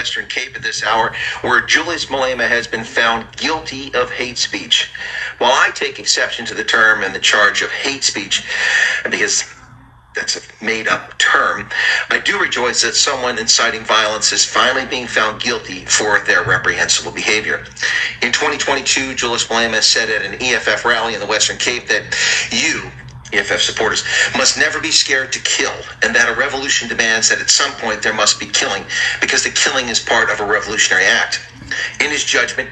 Western Cape at this hour, where Julius Malema has been found guilty of hate speech. While I take exception to the term and the charge of hate speech, because that's a made-up term, I do rejoice that someone inciting violence is finally being found guilty for their reprehensible behavior. In 2022, Julius Malema said at an EFF rally in the Western Cape that you, EFF supporters, must never be scared to kill, and that a revolution demands that at some point there must be killing, because the killing is part of a revolutionary act. In his judgment,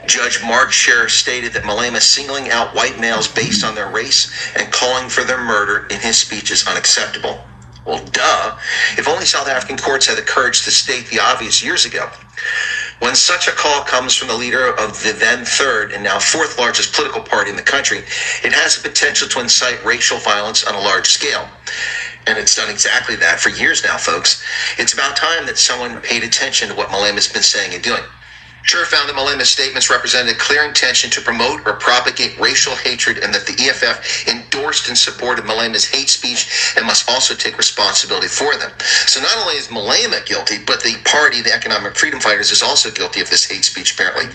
Judge Mark Scher stated that Malema singling out white males based on their race and calling for their murder in his speech is unacceptable. Well, duh. If only South African courts had the courage to state the obvious years ago. When such a call comes from the leader of the then third and now fourth largest political party in the country, it has the potential to incite racial violence on a large scale. And it's done exactly that for years now, folks. It's about time that someone paid attention to what Malema's been saying and doing. Scher found that Malema's statements represented a clear intention to promote or propagate racial hatred, and that the EFF endorsed and supported Malema's hate speech and must also take responsibility for them. So not only is Malema guilty, but the party, the Economic Freedom Fighters, is also guilty of this hate speech, apparently.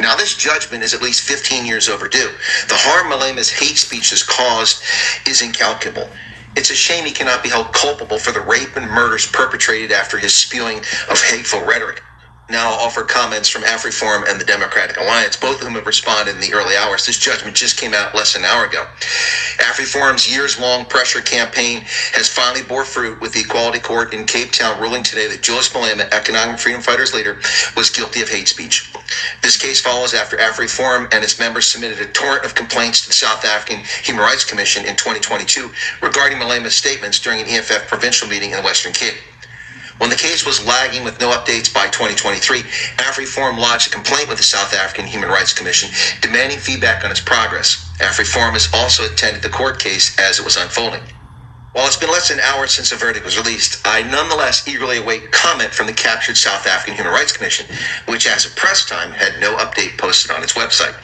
Now, this judgment is at least 15 years overdue. The harm Malema's hate speech has caused is incalculable. It's a shame he cannot be held culpable for the rape and murders perpetrated after his spewing of hateful rhetoric. Now I'll offer comments from AfriForum and the Democratic Alliance, both of whom have responded in the early hours. This judgment just came out less than an hour ago. AfriForum's years-long pressure campaign has finally bore fruit, with the Equality Court in Cape Town ruling today that Julius Malema, Economic Freedom Fighters leader, was guilty of hate speech. This case follows after AfriForum and its members submitted a torrent of complaints to the South African Human Rights Commission in 2022 regarding Malema's statements during an EFF provincial meeting in the Western Cape. When the case was lagging with no updates by 2023, AfriForum lodged a complaint with the South African Human Rights Commission demanding feedback on its progress. AfriForum has also attended the court case as it was unfolding. While it's been less than an hour since the verdict was released, I nonetheless eagerly await comment from the captured South African Human Rights Commission, which as of press time had no update posted on its website.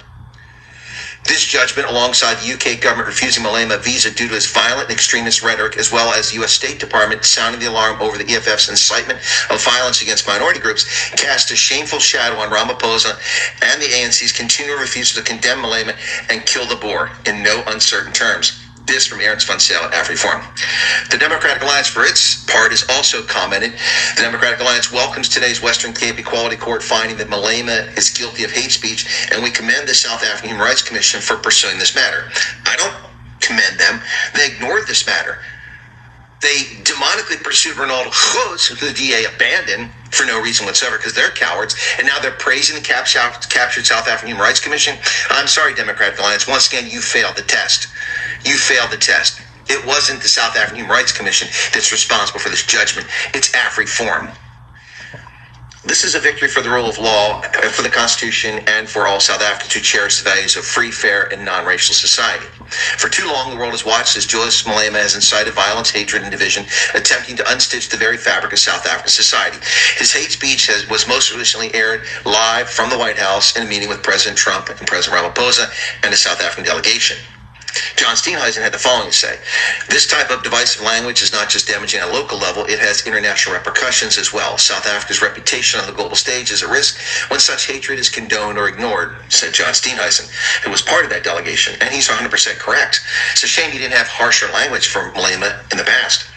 This judgment, alongside the UK government refusing Malema a visa due to his violent and extremist rhetoric, as well as the US State Department sounding the alarm over the EFF's incitement of violence against minority groups, cast a shameful shadow on Ramaphosa and the ANC's continual refusal to condemn Malema and kill the Boer in no uncertain terms. This from Ernst von Sale at AfriForum. The Democratic Alliance, for its part, has also commented. The Democratic Alliance welcomes today's Western Cape Equality Court finding that Malema is guilty of hate speech, and we commend the South African Human Rights Commission for pursuing this matter. I don't commend them. They ignored this matter. They demonically pursued Ronald Goos, who the DA abandoned for no reason whatsoever because they're cowards, and now they're praising the captured South African Human Rights Commission. I'm sorry, Democratic Alliance. Once again, you failed the test. You failed the test. It wasn't the South African Human Rights Commission that's responsible for this judgment. It's AfriForum. This is a victory for the rule of law, for the Constitution, and for all South Africans who cherish the values of free, fair, and non-racial society. For too long, the world has watched as Julius Malema has incited violence, hatred, and division, attempting to unstitch the very fabric of South African society. His hate speech was most recently aired live from the White House in a meeting with President Trump and President Ramaphosa and the South African delegation. John Steenhuisen had the following to say: "This type of divisive language is not just damaging at a local level, it has international repercussions as well. South Africa's reputation on the global stage is at risk when such hatred is condoned or ignored," said John Steenhuisen, who was part of that delegation, and he's 100% correct. It's a shame he didn't have harsher language for Malema in the past.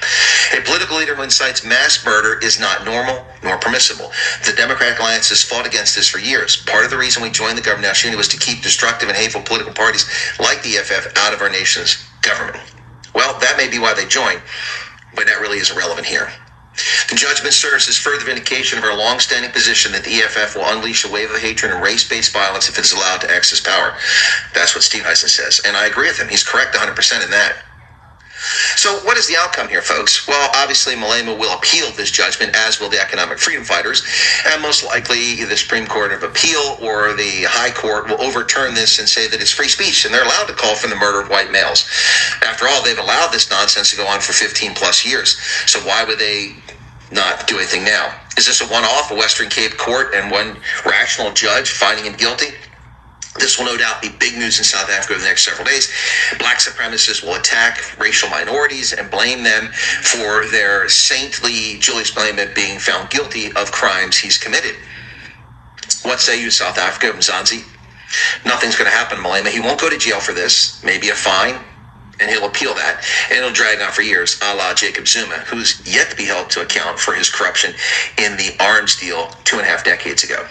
A political leader who incites mass murder is not normal nor permissible. The Democratic Alliance has fought against this for years. Part of the reason we joined the government national unity was to keep destructive and hateful political parties like the EFF out of our nation's government. Well, that may be why they joined, but that really isn't relevant here. The judgment serves as further vindication of our long-standing position that the EFF will unleash a wave of hatred and race-based violence if it is allowed to access power. That's what Steenhuisen says, and I agree with him. He's correct 100% in that. So what is the outcome here, folks? Well, obviously, Malema will appeal this judgment, as will the Economic Freedom Fighters, and most likely the Supreme Court of Appeal or the High Court will overturn this and say that it's free speech, and they're allowed to call for the murder of white males. After all, they've allowed this nonsense to go on for 15 plus years. So why would they not do anything now. Is this a one-off, a Western Cape court and one rational judge finding him guilty? This will no doubt be big news in South Africa over the next several days. Black supremacists will attack racial minorities and blame them for their saintly Julius Malema being found guilty of crimes he's committed. What say you, South Africa, Mzansi? Nothing's going to happen, Malema. He won't go to jail for this, maybe a fine, and he'll appeal that, and it'll drag on for years, a la Jacob Zuma, who's yet to be held to account for his corruption in the arms deal 2.5 decades ago.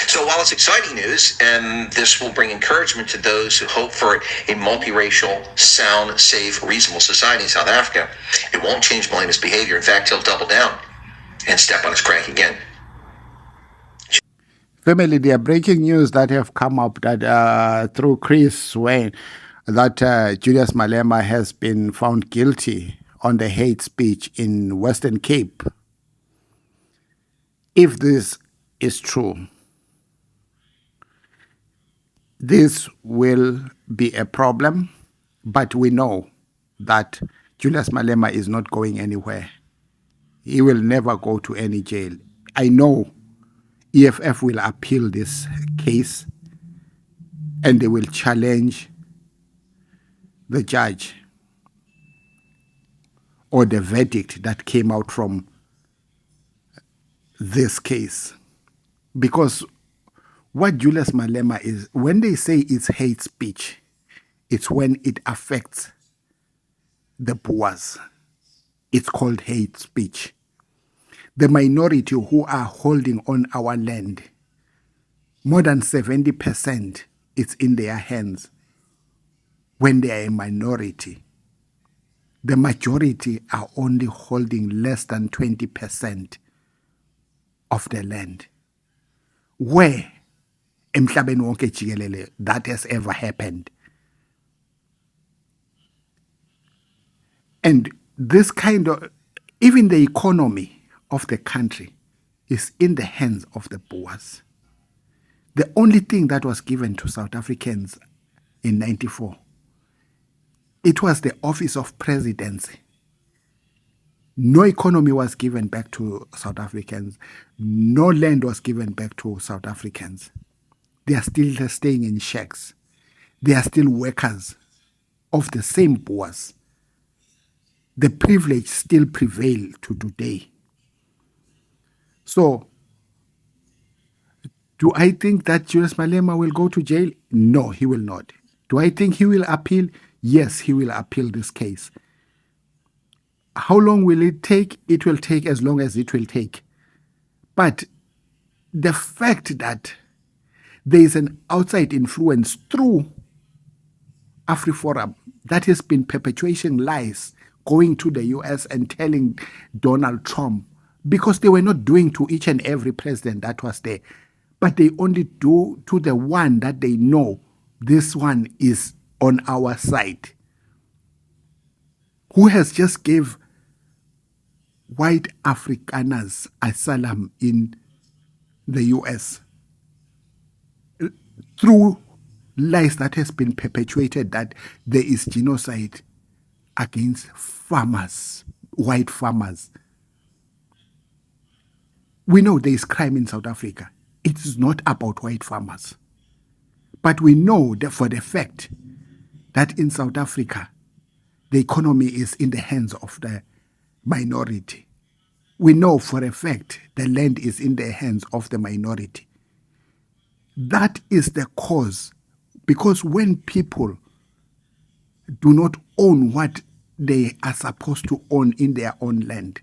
So while it's exciting news, and this will bring encouragement to those who hope for a multiracial, sound, safe, reasonable society in South Africa, it won't change Malema's behavior. In fact, he'll double down and step on his crank again. Family, there are breaking news that have come up that through Chris Wayne, that Julius Malema has been found guilty on the hate speech in Western Cape. If this is true, this will be a problem, but we know that Julius Malema is not going anywhere. He will never go to any jail. I know EFF will appeal this case and they will challenge the judge or the verdict that came out from this case. Because what Julius Malema is, when they say it's hate speech, it's when it affects the Boers. It's called hate speech. The minority who are holding on our land, more than 70%, it's in their hands when they are a minority. The majority are only holding less than 20% of the land. Where emhlabeni wonke jikelele that has ever happened. And this kind of, even the economy of the country is in the hands of the Boers. The only thing that was given to South Africans in 94, it was the office of presidency. No economy was given back to South Africans. No land was given back to South Africans. They are still staying in shacks. They are still workers of the same Boers. The privilege still prevails to today. So, do I think that Julius Malema will go to jail? No, he will not. Do I think he will appeal? Yes, he will appeal this case. How long will it take? It will take as long as it will take. But the fact that there is an outside influence through AfriForum that has been perpetuating lies, going to the US and telling Donald Trump, because they were not doing to each and every president that was there, but they only do to the one that they know this one is on our side, who has just gave white Afrikaners asylum in the US through lies that has been perpetuated that there is genocide against farmers, white farmers. We know there is crime in South Africa. It is not about white farmers. But we know that for the fact that in South Africa, the economy is in the hands of the minority. We know for a fact the land is in the hands of the minority. That is the cause, because when people do not own what they are supposed to own in their own land,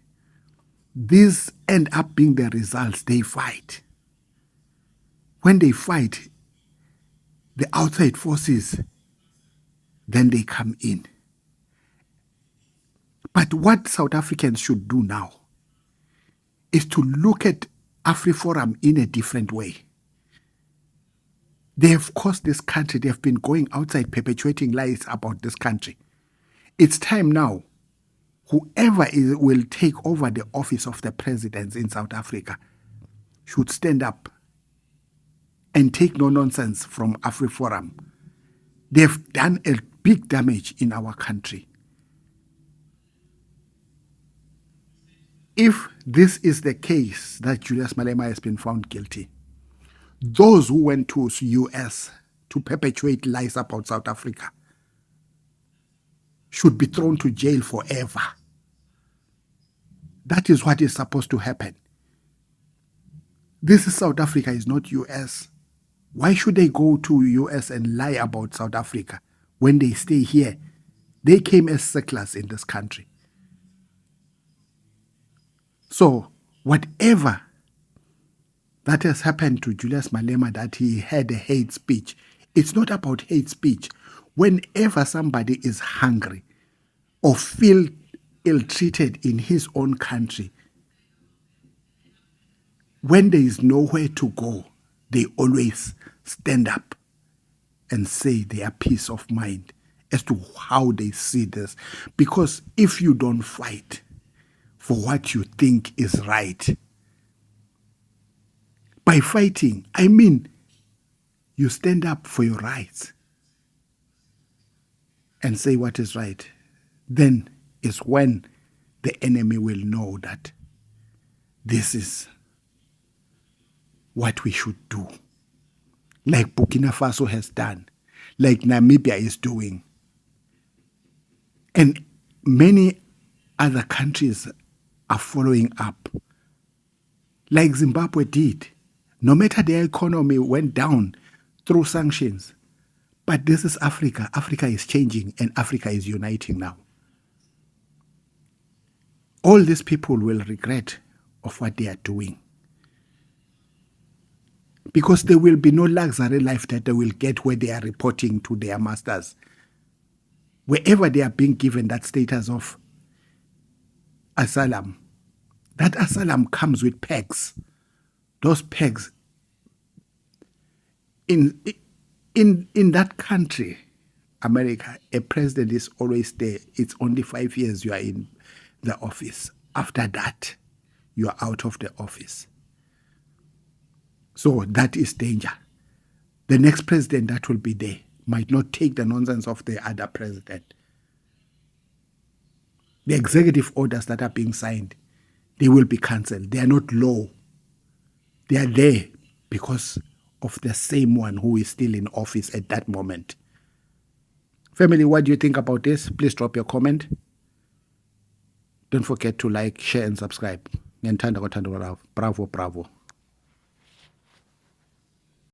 these end up being the results. They fight. When they fight, the outside forces, then they come in. But what South Africans should do now is to look at AfriForum in a different way. They have caused this country. They have been going outside perpetuating lies about this country. It's time now. Whoever will take over the office of the president in South Africa should stand up and take no nonsense from AfriForum. They've done a big damage in our country. if this is the case that Julius Malema has been found guilty, those who went to US to perpetuate lies about South Africa should be thrown to jail forever. That is what is supposed to happen. This is South Africa, is not US. Why should they go to US and lie about South Africa when they stay here? They came as settlers in this country. So whatever that has happened to Julius Malema, that he had a hate speech, it's not about hate speech. Whenever somebody is hungry or feel ill-treated in his own country, when there is nowhere to go, they always stand up and say their peace of mind as to how they see this. Because if you don't fight for what you think is right, by fighting, I mean you stand up for your rights and say what is right, then is when the enemy will know that this is what we should do. Like Burkina Faso has done, like Namibia is doing. And many other countries are following up, like Zimbabwe did. No matter their economy went down through sanctions, but this is Africa. Africa is changing and Africa is uniting now. All these people will regret of what they are doing, because there will be no luxury life that they will get where they are reporting to their masters. Wherever they are being given that status of asylum, that asylum comes with pegs. Those pegs in that country, America, a president is always there. It's only 5 years you are in the office. After that, you are out of the office. So that is danger. The next president that will be there might not take the nonsense of the other president. The executive orders that are being signed, they will be cancelled. They are not law. They are there because of the same one who is still in office at that moment. Family, what do you think about this? Please drop your comment. Don't forget to like, share, and subscribe. Bravo, bravo.